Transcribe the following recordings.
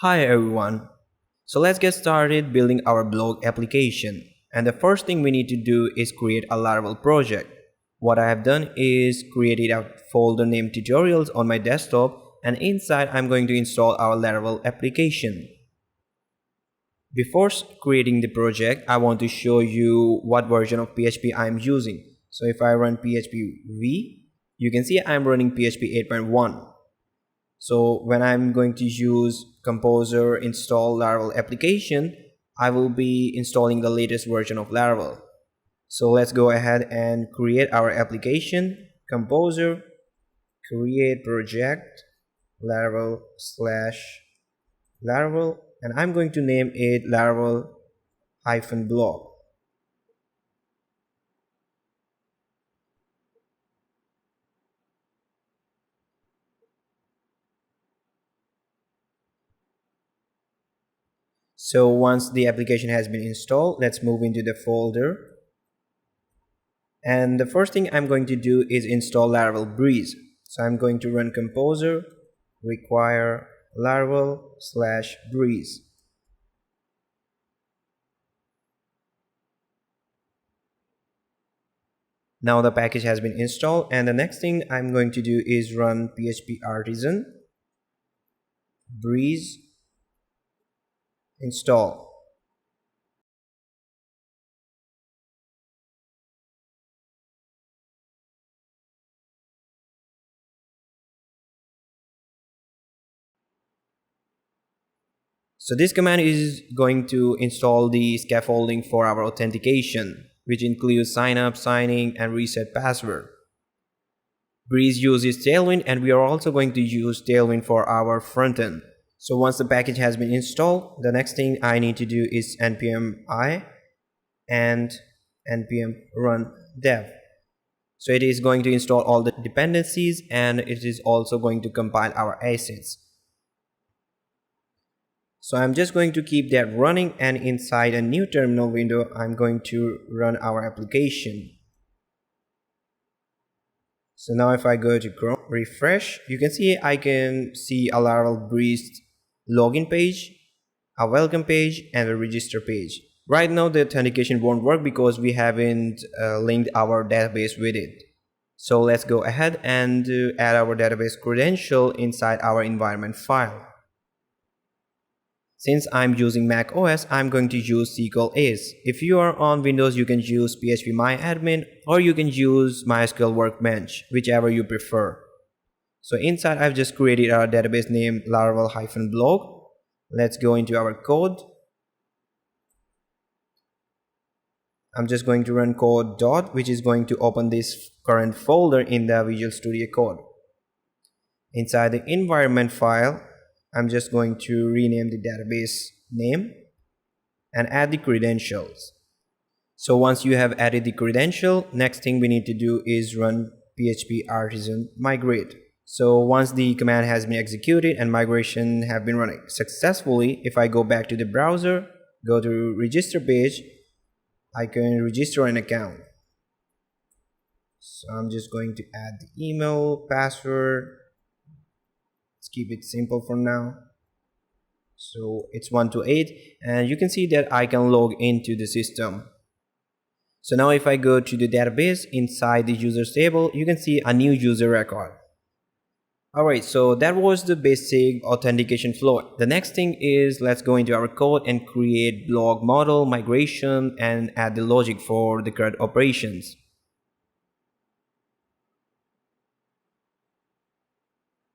Hi everyone. So let's get started building our blog application. And the first thing we need to do is create a Laravel project. What I have done is created a folder named tutorials on my desktop, and inside I'm going to install our Laravel application. Before creating the project, I want to show you what version of PHP I'm using. So if I run PHP V, you can see I'm running PHP 8.1. So when I'm going to use Composer install Laravel application, I will be installing the latest version of Laravel. So let's go ahead and create our application. Composer, create project, Laravel / Laravel, and I'm going to name it Laravel-blog. So once the application has been installed, let's move into the folder. And the first thing I'm going to do is install Laravel Breeze. So I'm going to run Composer, require Laravel/Breeze. Now the package has been installed, and the next thing I'm going to do is run PHP artisan breeze install. So this command is going to install the scaffolding for our authentication, which includes sign up, signing, and reset password. Breeze uses Tailwind, and we are also going to use Tailwind for our frontend. So once the package has been installed, the next thing I need to do is npm i and npm run dev. So it is going to install all the dependencies, and it is also going to compile our assets. So I'm just going to keep that running, and inside a new terminal window, I'm going to run our application. So now if I go to Chrome, refresh, you can see I can see a Laravel Breeze login page, a welcome page, and a register page. Right now the authentication won't work because we haven't linked our database with it. So let's go ahead and add our database credential inside our environment file. Since I'm using Mac OS, I'm going to use SQL Ace. If you are on Windows, you can use phpMyAdmin, or you can use MySQL Workbench, whichever you prefer. So inside, I've just created our database named Laravel-blog. Let's go into our code. I'm just going to run code dot, which is going to open this current folder in the Visual Studio Code. Inside the environment file, I'm just going to rename the database name and add the credentials. So once you have added the credential, next thing we need to do is run php artisan migrate. So once the command has been executed and migration have been running successfully, if I go back to the browser, go to register page, I can register an account. So I'm just going to add the email, password. Let's keep it simple for now. So it's 128, and you can see that I can log into the system. So now if I go to the database inside the users table, you can see a new user record. Alright, so that was the basic authentication flow. The next thing is let's go into our code and create blog model migration and add the logic for the CRUD operations.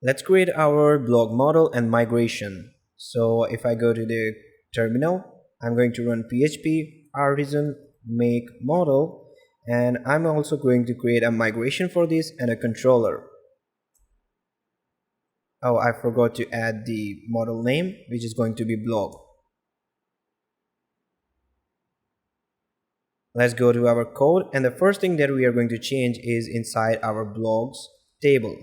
Let's create our blog model and migration. So if I go to the terminal, I'm going to run php artisan make model, and I'm also going to create a migration for this and a controller. Oh, I forgot to add the model name, which is going to be blog. Let's go to our code, and the first thing that we are going to change is inside our blogs table.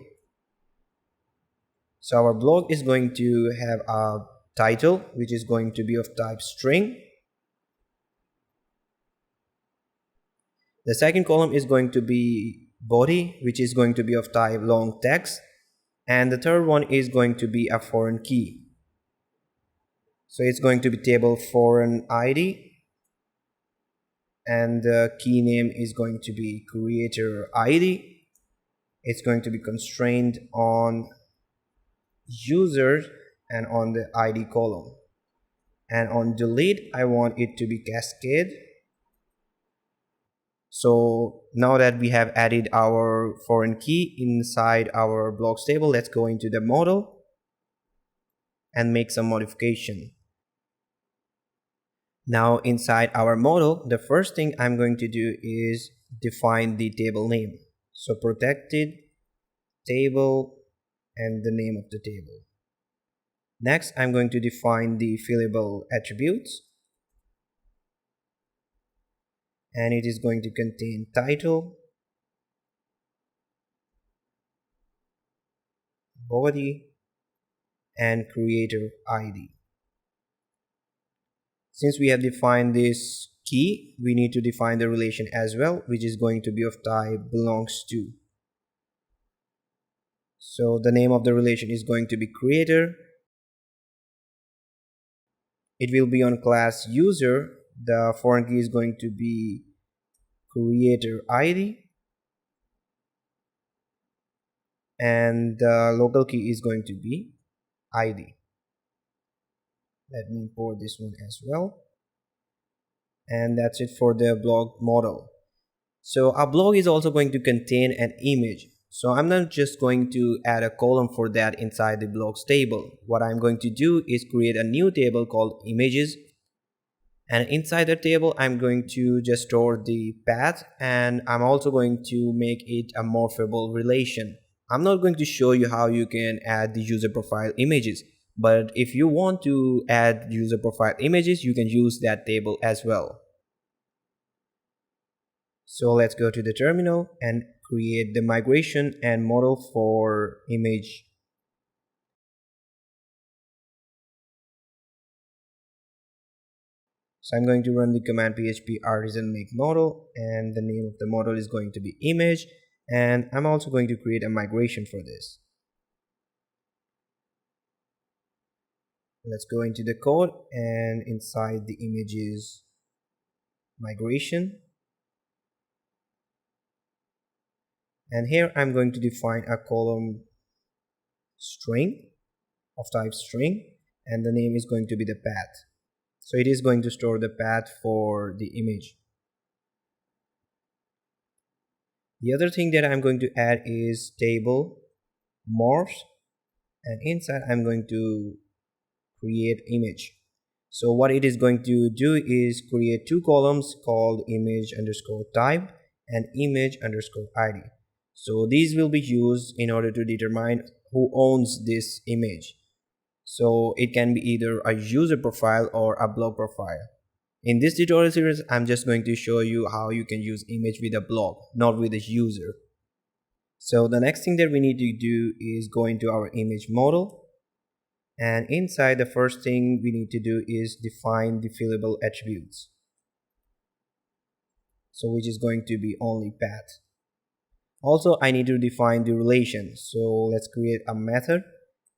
So our blog is going to have a title, which is going to be of type string. The second column is going to be body, which is going to be of type long text. And the third one is going to be a foreign key. So it's going to be table foreign ID, and the key name is going to be creator ID. It's going to be constrained on user and on the ID column. And on delete, I want it to be cascade. So now that we have added our foreign key inside our blocks table, let's go into the model and make some modification. Now inside our model, the first thing I'm going to do is define the table name. So protected table and the name of the table. Next, I'm going to define the fillable attributes, and it is going to contain title, body, and creator ID. Since we have defined this key, we need to define the relation as well, which is going to be of type belongs to. So the name of the relation is going to be creator. It will be on class user. The foreign key is going to be creator ID, and the local key is going to be ID. Let me import this one as well. And that's it for the blog model. So our blog is also going to contain an image. So I'm not just going to add a column for that inside the blogs table. What I'm going to do is create a new table called images. And inside the table, I'm going to just store the path, and I'm also going to make it a morphable relation. I'm not going to show you how you can add the user profile images, but if you want to add user profile images, you can use that table as well. So let's go to the terminal and create the migration and model for image. So I'm going to run the command php artisan make model, and the name of the model is going to be image, and I'm also going to create a migration for this. Let's go into the code, and inside the images migration, and here I'm going to define a column string of type string, and the name is going to be the path. So it is going to store the path for the image. The other thing that I'm going to add is table morphs, and inside I'm going to create image. So what it is going to do is create two columns called image underscore type and image underscore ID. So these will be used in order to determine who owns this image. So it can be either a user profile or a blog profile. In this tutorial series, I'm just going to show you how you can use image with a blog, not with a user. So the next thing that we need to do is go into our image model, and inside the first thing we need to do is define the fillable attributes. So which is going to be only path. Also, I need to define the relation. So let's create a method.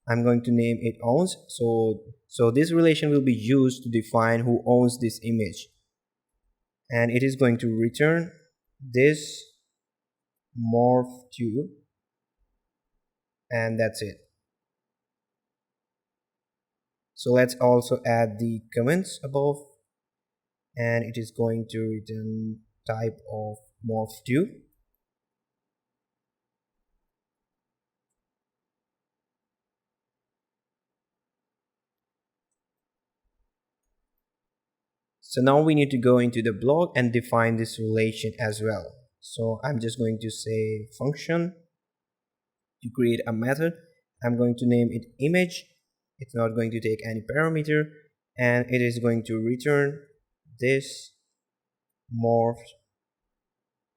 I'm going to name it owns. So this relation will be used to define who owns this image, and it is going to return this morph to, and that's it. So let's also add the comments above, and it is going to return type of morph to. So now we need to go into the blog and define this relation as well. So I'm just going to say function to create a method. I'm going to name it image. It's not going to take any parameter, and it is going to return this morph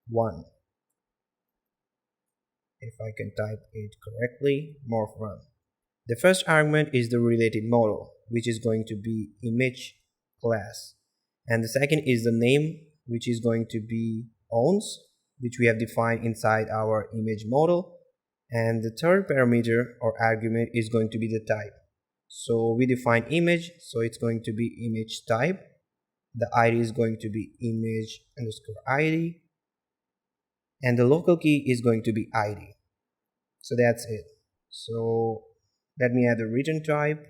1. If I can type it correctly, morph 1. The first argument is the related model, which is going to be image class. And the second is the name, which is going to be owns, which we have defined inside our image model. And the third parameter or argument is going to be the type. So we define image, so it's going to be image type. The ID is going to be image underscore ID, and the local key is going to be ID. So that's it. So let me add the return type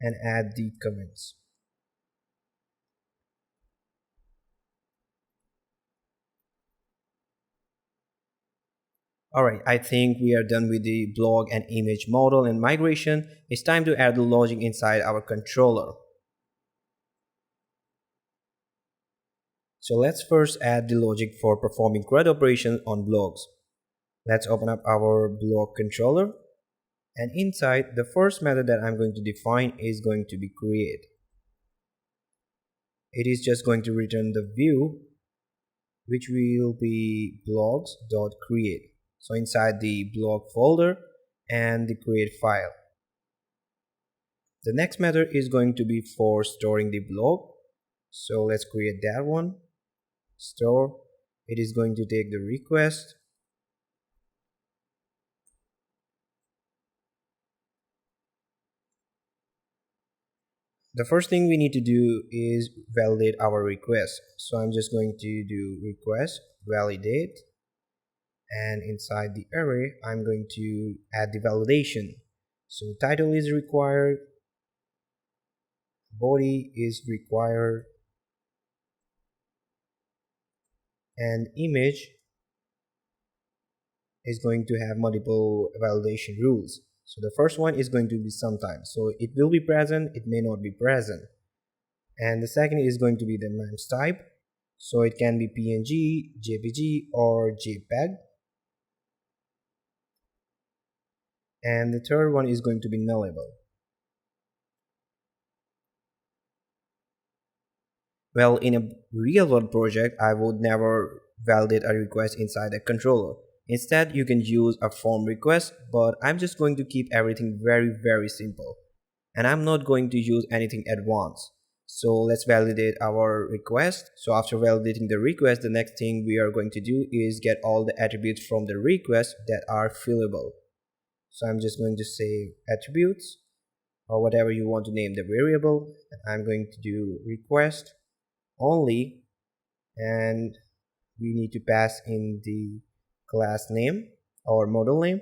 and add the comments. Alright, I think we are done with the blog and image model and migration. It's time to add the logic inside our controller. So let's first add the logic for performing CRUD operations on blogs. Let's open up our blog controller, and inside the first method that I'm going to define is going to be create. It is just going to return the view, which will be blogs.create. So inside the blog folder and the create file. The next method is going to be for storing the blog. So let's create that one. Store. It is going to take the request. The first thing we need to do is validate our request. So I'm just going to do request validate, and inside the array I'm going to add the validation. So title is required, body is required, and image is going to have multiple validation rules. So the first one is going to be sometimes. So it will be present, it may not be present. And the second is going to be the MEMS type. So it can be PNG, JPG, or JPEG. And the third one is going to be nullable. Well, in a real world project, I would never validate a request inside a controller. Instead, you can use a form request, but I'm just going to keep everything very simple. And I'm not going to use anything advanced. So let's validate our request. So after validating the request, the next thing we are going to do is get all the attributes from the request that are fillable. So I'm just going to say attributes or whatever you want to name the variable. I'm going to do request only, and we need to pass in the class name or model name,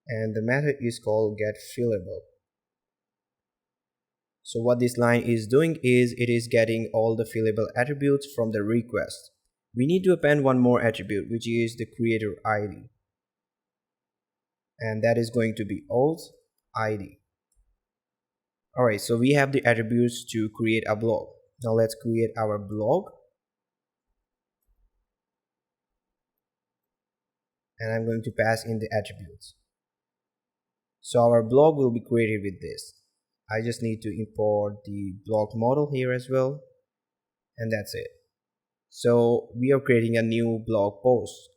and the method is called getFillable. So what this line is doing is it is getting all the fillable attributes from the request. We need to append one more attribute, which is the creator ID, and that is going to be auth ID. Alright, so we have the attributes to create a blog. Now let's create our blog, and I'm going to pass in the attributes. So our blog will be created with this. I just need to import the blog model here as well, and that's it. So we are creating a new blog post,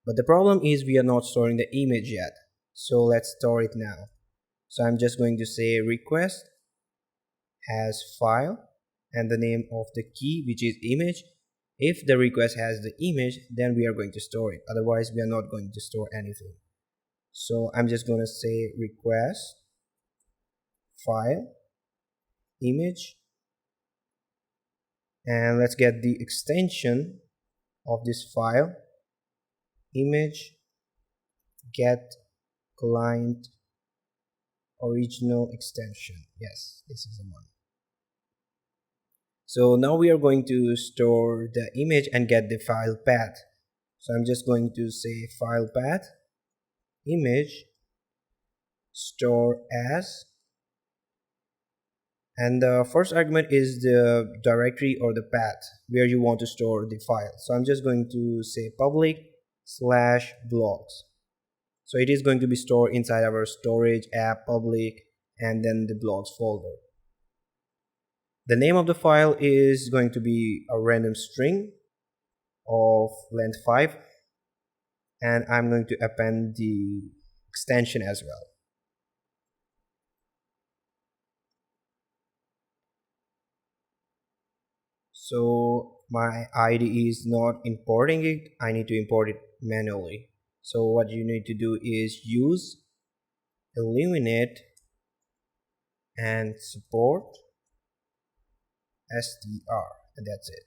but the problem is we are not storing the image yet. So let's store it now. So I'm just going to say request has file and the name of the key, which is image. If the request has the image, then we are going to store it. Otherwise, we are not going to store anything. So I'm just going to say request file image, and let's get the extension of this file, image get client original extension. Yes, this is the one. So now we are going to store the image and get the file path. So I'm just going to say file path image store as, and the first argument is the directory or the path where you want to store the file. So I'm just going to say public/blogs. So it is going to be stored inside our storage app public and then the blogs folder. The name of the file is going to be a random string of length 5, and I'm going to append the extension as well. So my IDE is not importing it, I need to import it manually. So what you need to do is use eliminate and support str, and that's it.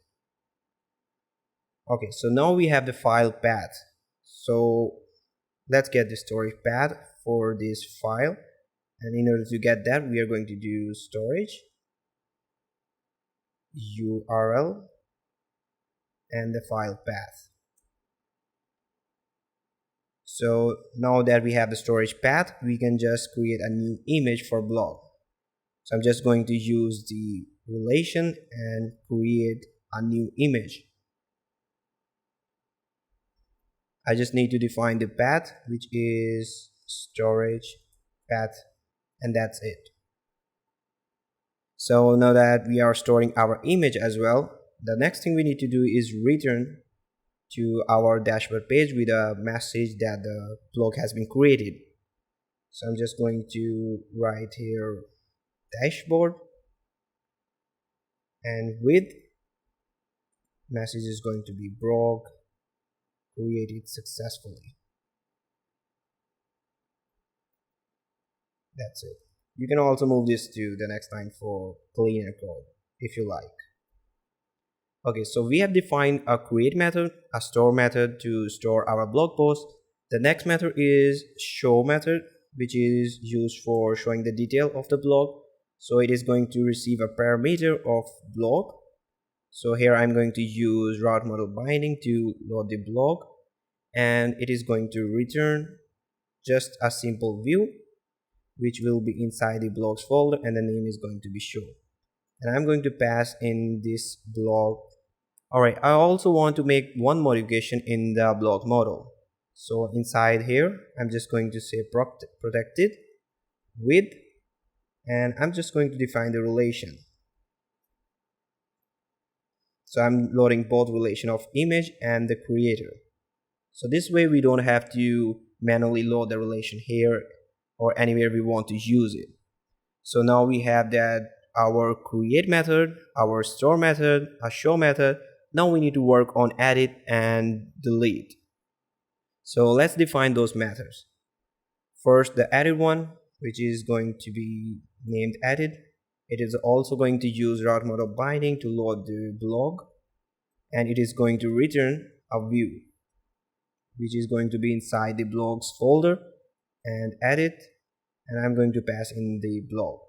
Okay, so now we have the file path. So let's get the storage path for this file, and in order to get that, we are going to do storage URL and the file path. So now that we have the storage path, we can just create a new image for blog. So I'm just going to use the relation and create a new image. I just need to define the path, which is storage path, and that's it. So now that we are storing our image as well, the next thing we need to do is return to our dashboard page with a message that the blog has been created. So I'm just going to write here dashboard, and with message is going to be blog created successfully. That's it. You can also move this to the next line for cleaner code if you like. Okay, so we have defined a create method, a store method to store our blog post. The next method is show method, which is used for showing the detail of the blog. So it is going to receive a parameter of blog. So here I'm going to use route model binding to load the blog, and it is going to return just a simple view, which will be inside the blogs folder, and the name is going to be show. And I'm going to pass in this blog. Alright, I also want to make one modification in the blog model. So inside here, I'm just going to say protected with, and I'm just going to define the relation. So I'm loading both relation of image and the creator. So this way we don't have to manually load the relation here or anywhere we want to use it. So now we have that our create method, our store method, a show method. Now we need to work on edit and delete. So let's define those methods. First, the edit one, which is going to be named edit. It is also going to use route model binding to load the blog, and it is going to return a view, which is going to be inside the blogs folder, and edit, and I'm going to pass in the blog.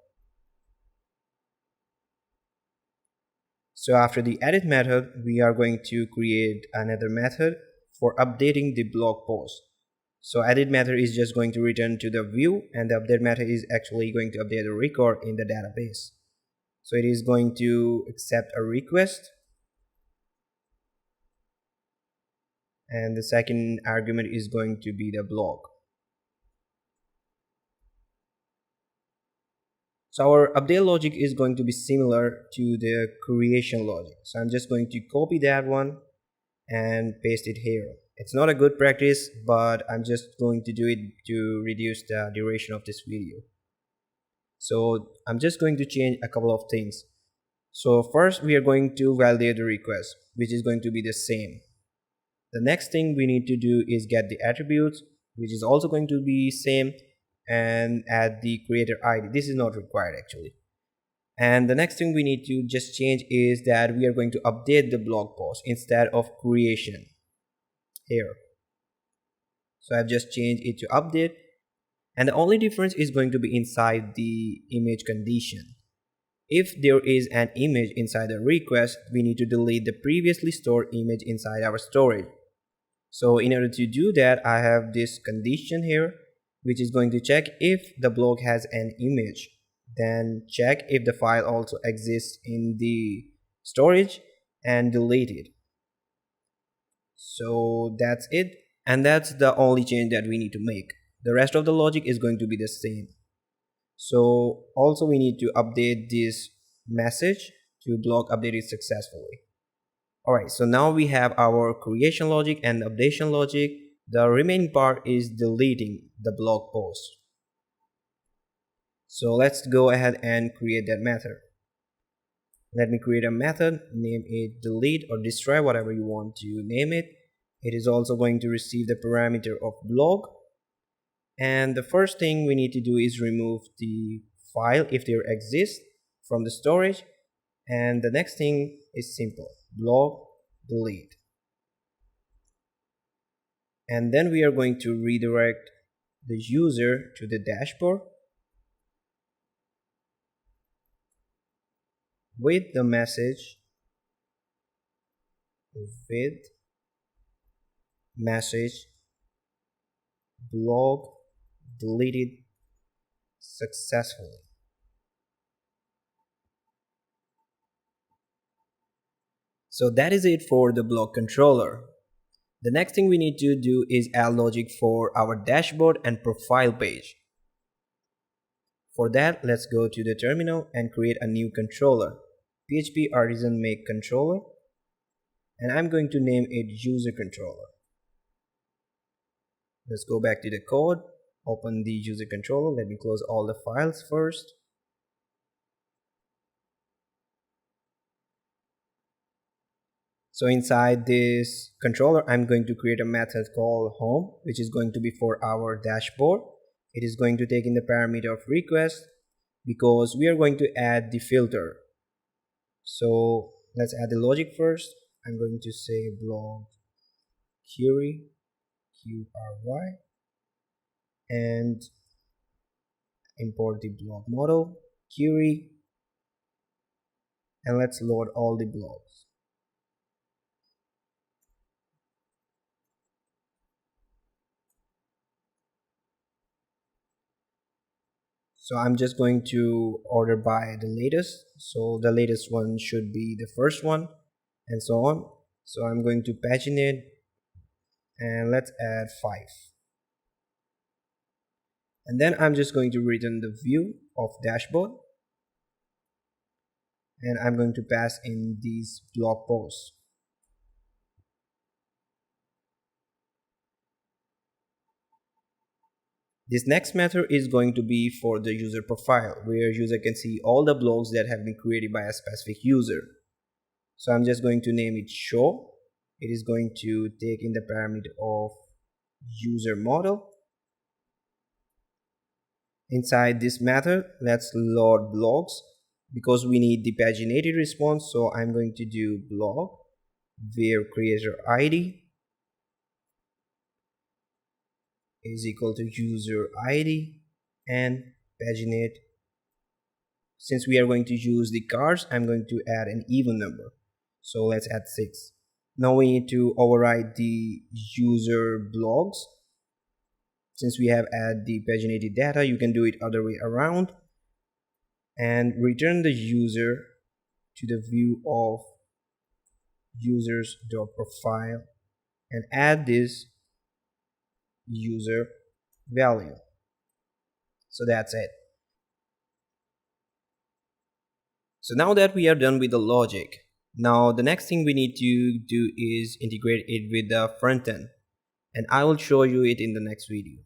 So after the edit method, we are going to create another method for updating the blog post. So edit method is just going to return to the view, and the update method is actually going to update the record in the database. So it is going to accept a request, and the second argument is going to be the blog. So our update logic is going to be similar to the creation logic. So I'm just going to copy that one and paste it here. It's not a good practice, but I'm just going to do it to reduce the duration of this video. So I'm just going to change a couple of things. So first we are going to validate the request, which is going to be the same. The next thing we need to do is get the attributes, which is also going to be same, and add the creator ID. This is not required actually. And the next thing we need to just change is that we are going to update the blog post instead of creation here. So I've just changed it to update, and the only difference is going to be inside the image condition. If there is an image inside the request, we need to delete the previously stored image inside our storage. So in order to do that, I have this condition here, which is going to check if the blog has an image, then check if the file also exists in the storage, and delete it. So that's it, and that's the only change that we need to make. The rest of the logic is going to be the same. So also we need to update this message to blog updated successfully. Alright, so now we have our creation logic and updation logic. The remaining part is deleting the blog post. So let's go ahead and create that method. Let me create a method, name it delete or destroy, whatever you want to name it. It is also going to receive the parameter of blog. And the first thing we need to do is remove the file if there exists from the storage. And the next thing is simple, blog delete. And then we are going to redirect the user to the dashboard with the message blog deleted successfully. So that is it for the blog controller. The next thing we need to do is add logic for our dashboard and profile page. For that, let's go to the terminal and create a new controller, PHP artisan make controller, and I'm going to name it user controller. Let's go back to the code, open the user controller. Let me close all the files first. So inside this controller, I'm going to create a method called home, which is going to be for our dashboard. It is going to take in the parameter of request because we are going to add the filter. So let's add the logic first. I'm going to say blog query, QRY, and import the blog model, query, and let's load all the blogs. So I'm just going to order by the latest. So the latest one should be the first one and so on. So I'm going to paginate and let's add 5. And then I'm just going to return the view of dashboard. And I'm going to pass in these blog posts. This next method is going to be for the user profile, where user can see all the blogs that have been created by a specific user. So I'm just going to name it show. It is going to take in the parameter of user model. Inside this method, let's load blogs because we need the paginated response. So I'm going to do blog where creator ID is equal to user ID and paginate. Since we are going to use the cars, I'm going to add an even number. So let's add 6. Now we need to override the user blogs. Since we have added the paginated data, you can do it other way around and return the user to the view of users.profile and add this user value. So that's it. So now that we are done with the logic, now the next thing we need to do is integrate it with the front end, and I will show you it in the next video.